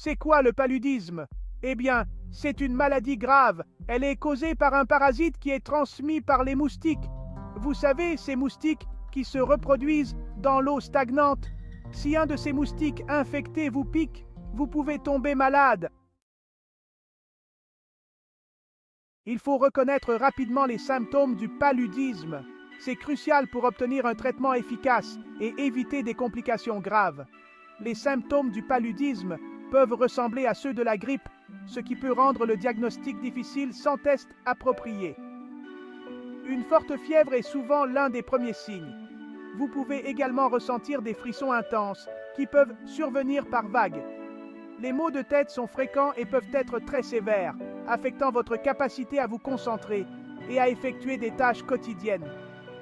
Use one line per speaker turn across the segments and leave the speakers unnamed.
C'est quoi le paludisme? Eh bien, c'est une maladie grave. Elle est causée par un parasite qui est transmis par les moustiques. Vous savez, ces moustiques qui se reproduisent dans l'eau stagnante. Si un de ces moustiques infectés vous pique, vous pouvez tomber malade. Il faut reconnaître rapidement les symptômes du paludisme. C'est crucial pour obtenir un traitement efficace et éviter des complications graves. Les symptômes du paludisme peuvent ressembler à ceux de la grippe, ce qui peut rendre le diagnostic difficile sans test approprié. Une forte fièvre est souvent l'un des premiers signes. Vous pouvez également ressentir des frissons intenses qui peuvent survenir par vagues. Les maux de tête sont fréquents et peuvent être très sévères, affectant votre capacité à vous concentrer et à effectuer des tâches quotidiennes.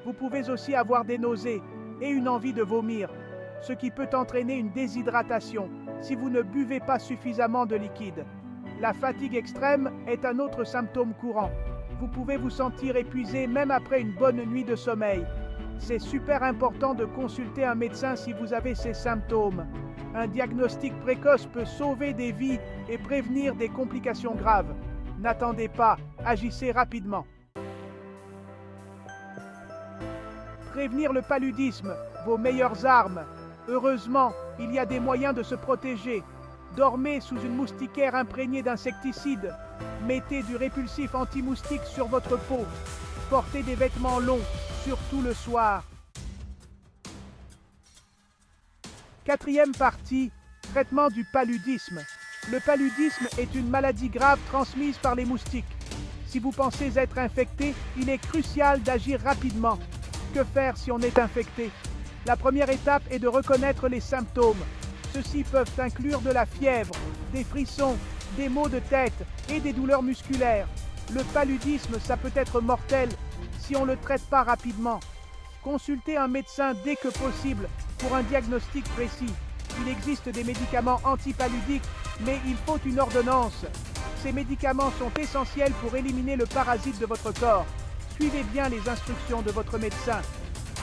Vous pouvez aussi avoir des nausées et une envie de vomir, ce qui peut entraîner une déshydratation si vous ne buvez pas suffisamment de liquide. La fatigue extrême est un autre symptôme courant. Vous pouvez vous sentir épuisé même après une bonne nuit de sommeil. C'est super important de consulter un médecin si vous avez ces symptômes. Un diagnostic précoce peut sauver des vies et prévenir des complications graves. N'attendez pas, agissez rapidement. Prévenir le paludisme, vos meilleures armes. Heureusement, il y a des moyens de se protéger. Dormez sous une moustiquaire imprégnée d'insecticides. Mettez du répulsif anti-moustique sur votre peau. Portez des vêtements longs, surtout le soir. Quatrième partie, traitement du paludisme. Le paludisme est une maladie grave transmise par les moustiques. Si vous pensez être infecté, il est crucial d'agir rapidement. Que faire si on est infecté? La première étape est de reconnaître les symptômes. Ceux-ci peuvent inclure de la fièvre, des frissons, des maux de tête et des douleurs musculaires. Le paludisme, ça peut être mortel si on ne le traite pas rapidement. Consultez un médecin dès que possible pour un diagnostic précis. Il existe des médicaments antipaludiques, mais il faut une ordonnance. Ces médicaments sont essentiels pour éliminer le parasite de votre corps. Suivez bien les instructions de votre médecin.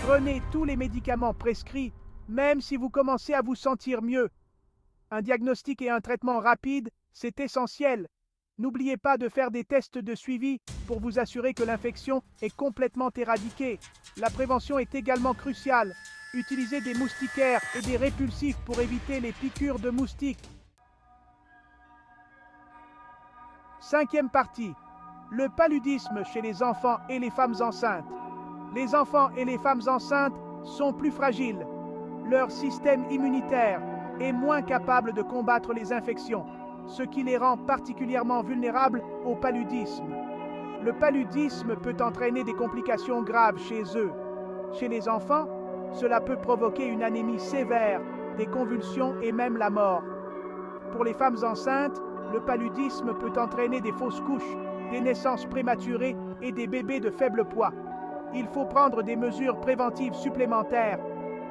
Prenez tous les médicaments prescrits, même si vous commencez à vous sentir mieux. Un diagnostic et un traitement rapide, c'est essentiel. N'oubliez pas de faire des tests de suivi pour vous assurer que l'infection est complètement éradiquée. La prévention est également cruciale. Utilisez des moustiquaires et des répulsifs pour éviter les piqûres de moustiques. Cinquième partie. Le paludisme chez les enfants et les femmes enceintes. Les enfants et les femmes enceintes sont plus fragiles. Leur système immunitaire est moins capable de combattre les infections, ce qui les rend particulièrement vulnérables au paludisme. Le paludisme peut entraîner des complications graves chez eux. Chez les enfants, cela peut provoquer une anémie sévère, des convulsions et même la mort. Pour les femmes enceintes, le paludisme peut entraîner des fausses couches, des naissances prématurées et des bébés de faible poids. Il faut prendre des mesures préventives supplémentaires,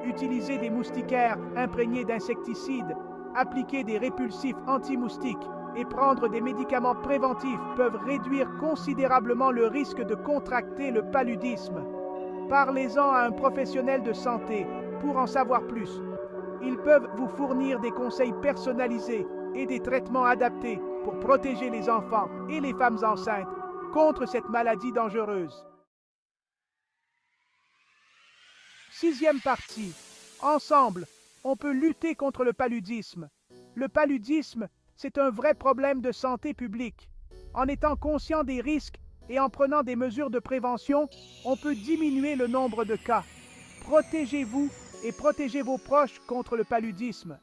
utiliser des moustiquaires imprégnés d'insecticides, appliquer des répulsifs anti-moustiques et prendre des médicaments préventifs peuvent réduire considérablement le risque de contracter le paludisme. Parlez-en à un professionnel de santé pour en savoir plus. Ils peuvent vous fournir des conseils personnalisés et des traitements adaptés pour protéger les enfants et les femmes enceintes contre cette maladie dangereuse. Sixième partie. Ensemble, on peut lutter contre le paludisme. Le paludisme, c'est un vrai problème de santé publique. En étant conscient des risques et en prenant des mesures de prévention, on peut diminuer le nombre de cas. Protégez-vous et protégez vos proches contre le paludisme.